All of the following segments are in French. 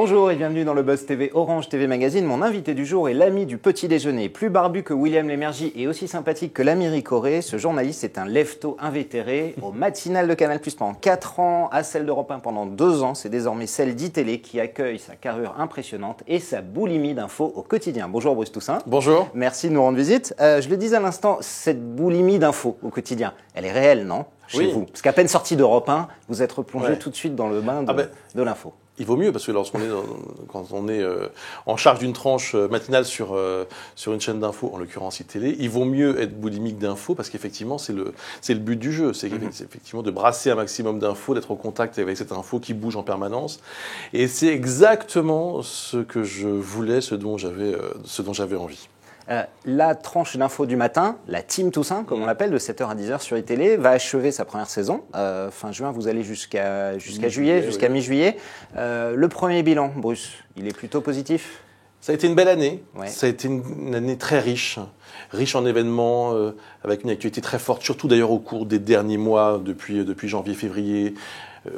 Bonjour et bienvenue dans le Buzz TV Orange TV Magazine. Mon invité du jour est l'ami du petit déjeuner. Plus barbu que William Lémergie et aussi sympathique que l'Amiri Corée, ce journaliste est un lève-tôt invétéré. Au matinal de Canal+ pendant 4 ans, à celle d'Europe 1 pendant 2 ans, c'est désormais celle d'ITélé qui accueille sa carrure impressionnante et sa boulimie d'infos au quotidien. Bonjour Bruce Toussaint. Bonjour. Merci de nous rendre visite. Je le disais à l'instant, cette boulimie d'infos au quotidien, elle est réelle, non ? Chez vous. Parce qu'à peine sorti d'Europe 1, vous êtes replongé tout de suite dans le bain de l'info. Il vaut mieux parce que quand on est en charge d'une tranche matinale sur une chaîne d'infos, en l'occurrence ITélé, il vaut mieux être boulimique d'infos parce qu'effectivement c'est le but du jeu, c'est effectivement de brasser un maximum d'infos, d'être au contact avec cette info qui bouge en permanence. Et c'est exactement ce que je voulais, ce dont j'avais envie. La tranche d'info du matin, la Team Toussaint, comme on l'appelle, de 7h à 10h sur ITélé, va achever sa première saison. Fin juin, vous allez jusqu'à juillet, jusqu'à mi-juillet. Le premier bilan, Bruce, il est plutôt positif ? Ça a été une belle année. Ouais. Ça a été une année très riche en événements, avec une actualité très forte, surtout d'ailleurs au cours des derniers mois, depuis janvier-février.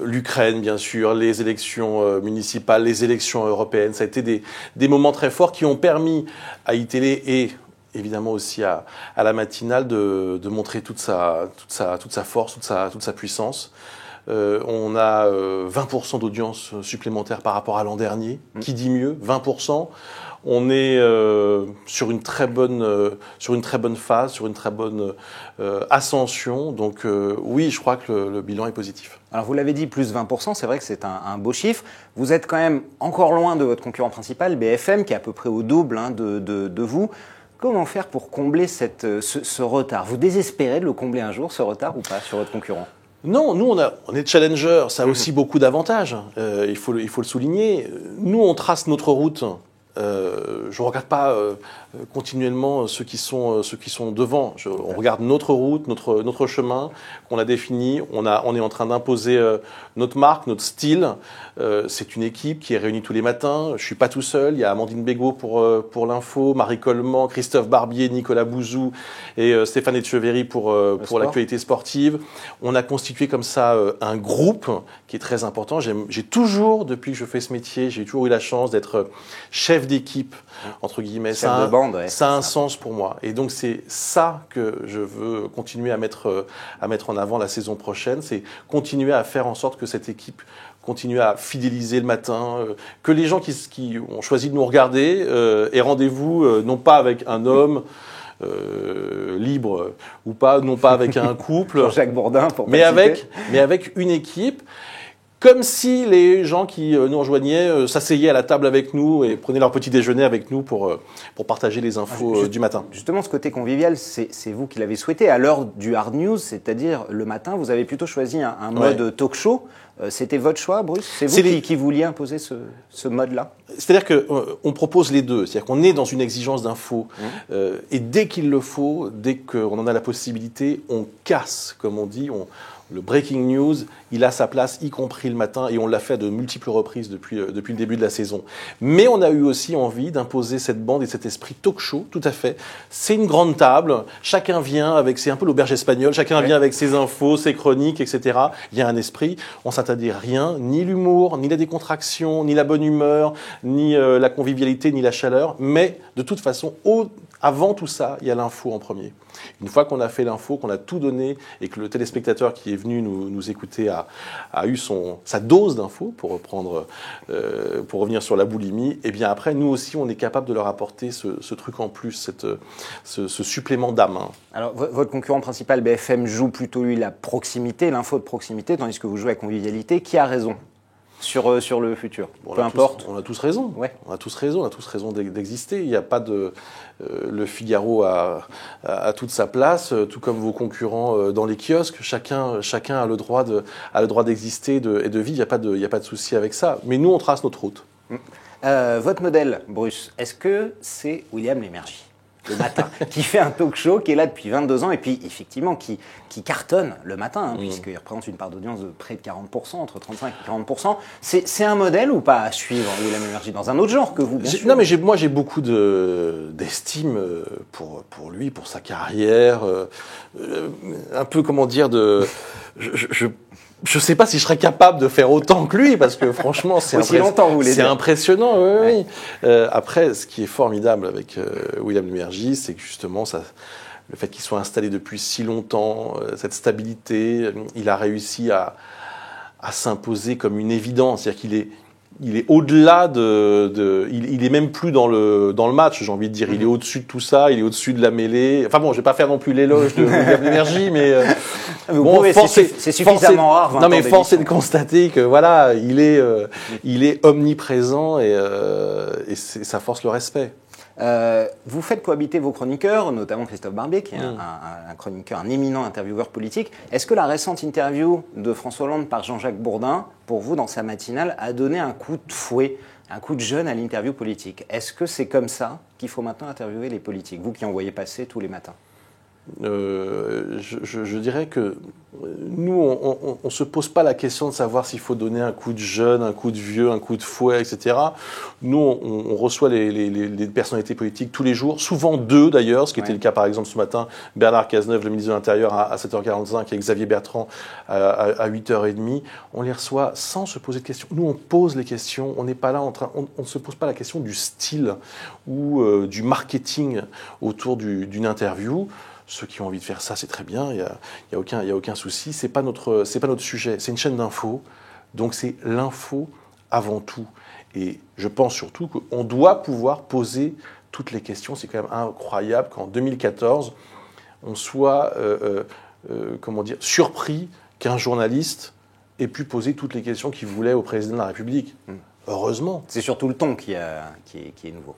L'Ukraine, bien sûr, les élections municipales, les élections européennes. Ça a été des moments très forts qui ont permis à ITélé et évidemment aussi à la matinale de montrer toute sa force, toute sa puissance. On a 20% d'audience supplémentaire par rapport à l'an dernier. Qui dit mieux ? 20%. On est sur une très bonne phase, sur une très bonne ascension. Donc oui, je crois que le bilan est positif. Alors vous l'avez dit, plus 20%, c'est vrai que c'est un beau chiffre. Vous êtes quand même encore loin de votre concurrent principal, BFM, qui est à peu près au double de vous. Comment faire pour combler ce retard ? Vous désespérez de le combler un jour, ce retard, ou pas, sur votre concurrent ? Non, nous on est challenger, ça a aussi beaucoup d'avantages. Il faut le souligner. Nous on trace notre route. Je ne regarde pas continuellement ceux qui sont devant. On regarde notre route, notre chemin qu'on a défini. On est en train d'imposer notre marque, notre style. C'est une équipe qui est réunie tous les matins. Je suis pas tout seul. Il y a Amandine Bégaud pour l'info, Marie Coleman, Christophe Barbier, Nicolas Bouzou et Stéphane Etcheverry pour l'actualité sportive. On a constitué comme ça un groupe qui est très important. J'ai toujours, depuis que je fais ce métier, j'ai toujours eu la chance d'être chef d'équipe, entre guillemets. Ça a un sens pour moi. Et donc, c'est ça que je veux continuer à mettre en avant la saison prochaine. C'est continuer à faire en sorte que cette équipe continue à fidéliser le matin, que les gens qui ont choisi de nous regarder aient rendez-vous, non pas avec un homme libre ou pas, non pas avec un couple, Jean-Jacques Bourdin, mais avec une équipe. Comme si les gens qui nous rejoignaient s'asseyaient à la table avec nous et prenaient leur petit déjeuner avec nous pour partager les infos du matin. Justement, ce côté convivial, c'est vous qui l'avez souhaité. À l'heure du hard news, c'est-à-dire le matin, vous avez plutôt choisi un mode talk show. C'était votre choix, Bruce ? C'est vous qui vouliez imposer ce mode-là ? C'est-à-dire qu'on propose les deux. C'est-à-dire qu'on est dans une exigence d'info. Et dès qu'il le faut, dès qu'on en a la possibilité, on casse, comme on dit. Le breaking news, il a sa place, y compris le matin, et on l'a fait de multiples reprises depuis le début de la saison. Mais on a eu aussi envie d'imposer cette bande et cet esprit talk show, tout à fait. C'est une grande table, chacun vient c'est un peu l'auberge espagnole, chacun vient avec ses infos, ses chroniques, etc. Il y a un esprit, on s'interdit rien, ni l'humour, ni la décontraction, ni la bonne humeur, ni la convivialité, ni la chaleur, mais de toute façon, avant tout ça, il y a l'info en premier. Une fois qu'on a fait l'info, qu'on a tout donné et que le téléspectateur qui est venu nous écouter a eu sa dose d'info, pour revenir sur la boulimie, et bien après, nous aussi, on est capable de leur apporter ce truc en plus, ce supplément d'âme. Alors, votre concurrent principal, BFM, joue plutôt, lui, la proximité, l'info de proximité, tandis que vous jouez la convivialité. Qui a raison sur le futur ? Peu importe. On a tous raison. Ouais. On a tous raison d'exister. Il n'y a pas de... le Figaro a toute sa place, tout comme vos concurrents dans les kiosques. Chacun a le droit d'exister et de vivre. Il n'y a pas de souci avec ça. Mais nous, on trace notre route. Votre modèle, Bruce, est-ce que c'est William Lémergie ? Le matin, qui fait un talk show, qui est là depuis 22 ans et puis effectivement qui cartonne le matin, puisqu'il représente une part d'audience de près de 40%, entre 35 et 40%. C'est un modèle ou pas à suivre, William Lémergie, dans un autre genre que vous, bien sûr ? Non, mais moi j'ai beaucoup d'estime pour lui, pour sa carrière, un peu comment dire Je ne sais pas si je serais capable de faire autant que lui, parce que franchement, c'est impressionnant. Oui. Après, ce qui est formidable avec William Lémergie, c'est que justement, le fait qu'il soit installé depuis si longtemps, cette stabilité, il a réussi à s'imposer comme une évidence. C'est-à-dire qu'il est au-delà il est même plus dans le match, j'ai envie de dire. Il est au-dessus de tout ça, il est au-dessus de la mêlée. Enfin bon, je vais pas faire non plus l'éloge de William Lémergie, mais c'est suffisamment rare. Non, mais force est de constater que voilà, il est omniprésent et ça force le respect. Vous faites cohabiter vos chroniqueurs, notamment Christophe Barbier, qui est un chroniqueur, un éminent intervieweur politique. Est-ce que la récente interview de François Hollande par Jean-Jacques Bourdin, pour vous, dans sa matinale, a donné un coup de fouet, un coup de jeune à l'interview politique? Est-ce que c'est comme ça qu'il faut maintenant interviewer les politiques, vous qui en voyez passer tous les matins? Je dirais que nous, on ne se pose pas la question de savoir s'il faut donner un coup de jeune, un coup de vieux, un coup de fouet, etc. Nous, on reçoit les personnalités politiques tous les jours, souvent deux d'ailleurs, ce qui était le cas par exemple ce matin, Bernard Cazeneuve, le ministre de l'Intérieur, à 7h45, et Xavier Bertrand à 8h30. On les reçoit sans se poser de questions. Nous, on pose les questions, on n'est pas là on ne se pose pas la question du style ou du marketing autour d'une interview. Ceux qui ont envie de faire ça, c'est très bien, il y a aucun souci. C'est pas notre sujet. C'est une chaîne d'infos, donc c'est l'info avant tout. Et je pense surtout qu'on doit pouvoir poser toutes les questions. C'est quand même incroyable qu'en 2014, on soit surpris qu'un journaliste ait pu poser toutes les questions qu'il voulait au président de la République. Heureusement. C'est surtout le ton qui est nouveau,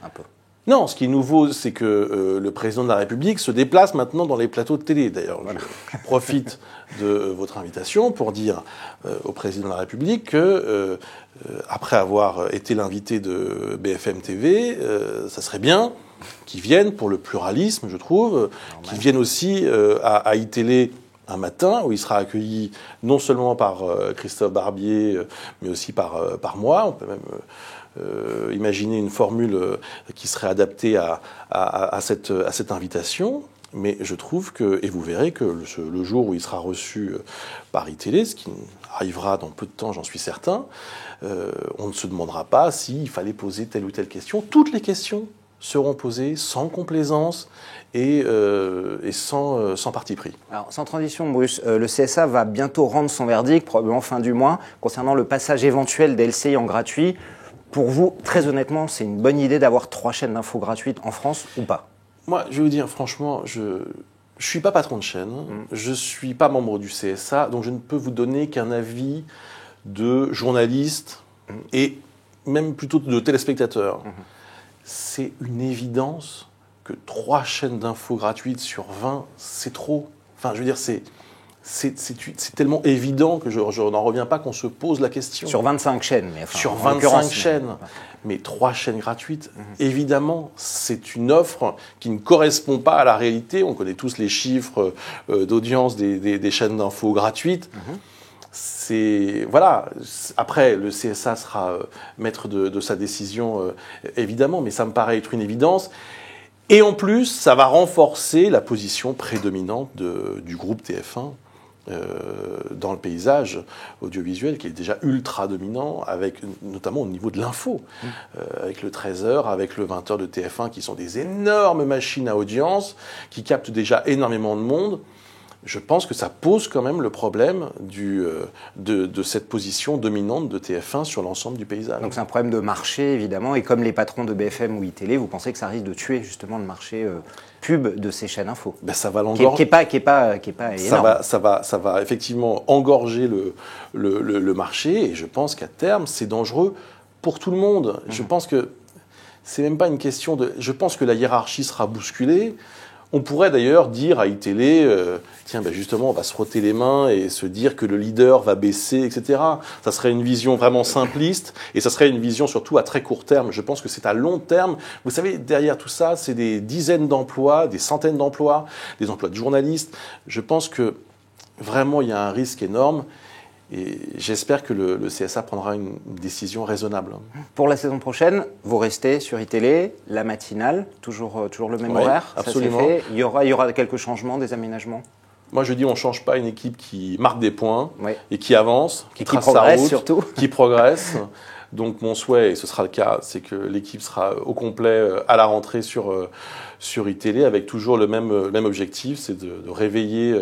un peu. Non, ce qui est nouveau, c'est que le président de la République se déplace maintenant dans les plateaux de télé. D'ailleurs, je profite de votre invitation pour dire au président de la République que, après avoir été l'invité de BFM TV, ça serait bien qu'il vienne pour le pluralisme, je trouve, qu'il vienne aussi à iTélé un matin, où il sera accueilli non seulement par Christophe Barbier, mais aussi par moi. On peut même imaginer une formule qui serait adaptée à cette invitation. Mais je trouve que, et vous verrez que le jour où il sera reçu par iTélé, ce qui arrivera dans peu de temps, j'en suis certain, on ne se demandera pas s'il fallait poser telle ou telle question. Toutes les questions seront posées sans complaisance et sans parti pris. Alors, sans transition, Bruce, le CSA va bientôt rendre son verdict, probablement fin du mois, concernant le passage éventuel des LCI en gratuit. Pour vous, très honnêtement, c'est une bonne idée d'avoir 3 chaînes d'infos gratuites en France ou pas? Moi, je vais vous dire, franchement, je ne suis pas patron de chaîne, je ne suis pas membre du CSA, donc je ne peux vous donner qu'un avis de journaliste et même plutôt de téléspectateur. C'est une évidence que 3 chaînes d'infos gratuites sur 20, c'est trop. Enfin, je veux dire, c'est tellement évident que je n'en reviens pas qu'on se pose la question. Sur 25 chaînes. Mais enfin, sur 25 chaînes. Mais 3 chaînes gratuites, évidemment, c'est une offre qui ne correspond pas à la réalité. On connaît tous les chiffres d'audience des chaînes d'infos gratuites. Voilà. Après, le CSA sera maître de sa décision, évidemment, mais ça me paraît être une évidence. Et en plus, ça va renforcer la position prédominante du groupe TF1 dans le paysage audiovisuel, qui est déjà ultra dominant, notamment au niveau de l'info, avec le 13h, avec le 20h de TF1, qui sont des énormes machines à audience, qui captent déjà énormément de monde. Je pense que ça pose quand même le problème de cette position dominante de TF1 sur l'ensemble du paysage. Donc c'est un problème de marché, évidemment, et comme les patrons de BFM ou iTélé, vous pensez que ça risque de tuer justement le marché pub de ces chaînes info? Ben ça va l'engorger. Qui est pas énorme. Ça va effectivement engorger le marché, et je pense qu'à terme, c'est dangereux pour tout le monde. Je pense que c'est même pas une question de... Je pense que la hiérarchie sera bousculée. On pourrait d'ailleurs dire à iTélé, tiens, ben justement, on va se frotter les mains et se dire que le leader va baisser, etc. Ça serait une vision vraiment simpliste, et ça serait une vision surtout à très court terme. Je pense que c'est à long terme. Vous savez, derrière tout ça, c'est des dizaines d'emplois, des centaines d'emplois, des emplois de journalistes. Je pense que vraiment, il y a un risque énorme. Et j'espère que le CSA prendra une décision raisonnable. Pour la saison prochaine, vous restez sur iTélé, la matinale, toujours le même horaire. Absolument. Ça c'est fait. Il y aura quelques changements, des aménagements? Moi, je dis, on ne change pas une équipe qui marque des points Oui. et qui avance, qui trace sa progresse route, surtout. qui progresse. Donc, mon souhait, et ce sera le cas, c'est que l'équipe sera au complet à la rentrée sur iTélé avec toujours le même objectif, c'est de réveiller.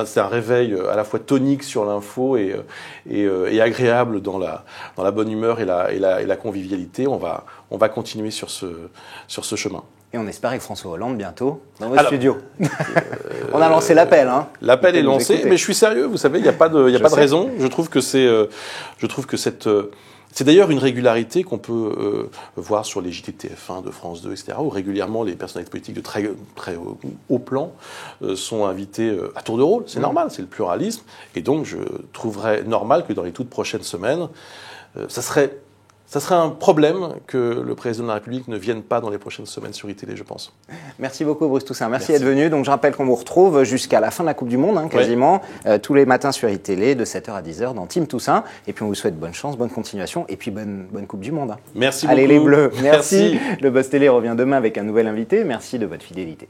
C'est un réveil à la fois tonique sur l'info et agréable dans la bonne humeur et la convivialité. On va continuer sur ce chemin. Et on espère avec François Hollande bientôt dans votre studio. On a lancé l'appel. Hein. L'appel est lancé, mais je suis sérieux. Vous savez, il n'y a pas de raison. Je trouve que c'est d'ailleurs une régularité qu'on peut voir sur les JT de TF1, de France 2, etc., où régulièrement les personnalités politiques de très haut plan sont invités à tour de rôle. C'est normal, c'est le pluralisme. Et donc, je trouverais normal que dans les toutes prochaines semaines, ça serait un problème que le président de la République ne vienne pas dans les prochaines semaines sur iTélé, je pense. Merci beaucoup, Bruce Toussaint. Merci d'être venu. Donc, je rappelle qu'on vous retrouve jusqu'à la fin de la Coupe du Monde, hein, quasiment, tous les matins sur iTélé, de 7h à 10h dans Team Toussaint. Et puis, on vous souhaite bonne chance, bonne continuation et puis bonne Coupe du Monde. Hein. Merci beaucoup. Allez, les Bleus. Merci. Merci. Le Buzz Télé revient demain avec un nouvel invité. Merci de votre fidélité.